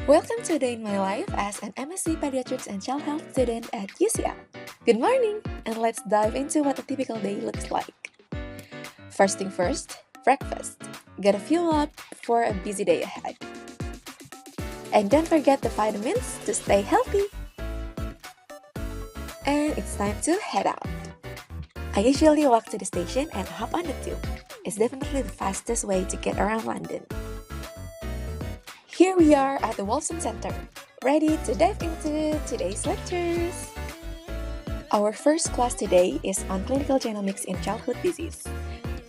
Welcome to Day in My Life as an MSc Pediatrics and Child Health student at UCL. Good morning, and let's dive into what a typical day looks like. First thing first, breakfast. Gotta fuel up for a busy day ahead. And don't forget the vitamins to stay healthy. And it's time to head out. I usually walk to the station and hop on the tube. It's definitely the fastest way to get around London. Here we are at the Walton Center, ready to dive into today's lectures. Our first class today is on clinical genomics in childhood disease.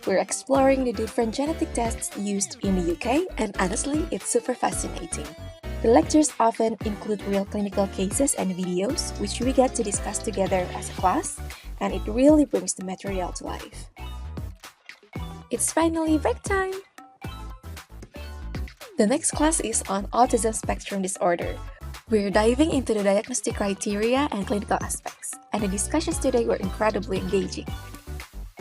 We're exploring the different genetic tests used in the UK, and honestly, it's super fascinating. The lectures often include real clinical cases and videos, which we get to discuss together as a class, and it really brings the material to life. It's finally break time! The next class is on autism spectrum disorder. We're diving into the diagnostic criteria and clinical aspects, and the discussions today were incredibly engaging.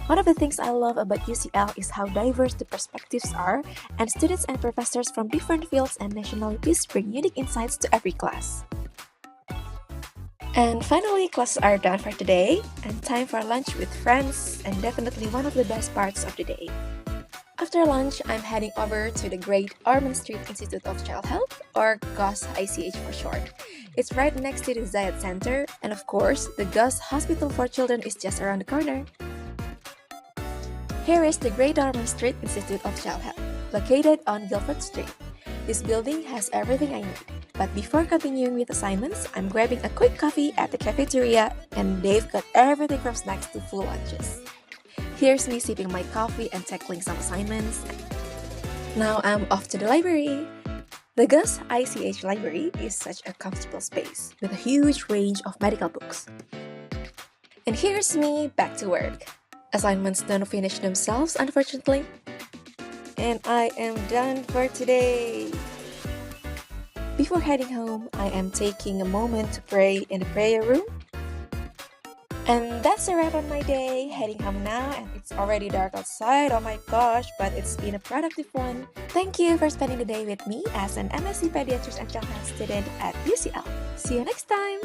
One of the things I love about UCL is how diverse the perspectives are, and students and professors from different fields and nationalities bring unique insights to every class. And finally, classes are done for today, and time for lunch with friends, and definitely one of the best parts of the day. After lunch, I'm heading over to the great Ormond Street Institute of Child Health, or GOS ICH for short. It's right next to the Zayed Center, and of course, the GOS Hospital for Children is just around the corner. Here is the Great Ormond Street Institute of Child Health, located on Guildford Street. This building has everything I need. But before continuing with assignments, I'm grabbing a quick coffee at the cafeteria, and they've got everything from snacks to full lunches. Here's me sipping my coffee and tackling some assignments. Now I'm off to the library. The GOS ICH library is such a comfortable space with a huge range of medical books. And here's me back to work. Assignments don't finish themselves, unfortunately. And I am done for today. Before heading home, I am taking a moment to pray in the prayer room. And that's a wrap on my day. Heading home now, and it's already dark outside. Oh my gosh, but it's been a productive one. Thank you for spending the day with me as an MSc Pediatrics and Child Health student at UCL. See you next time!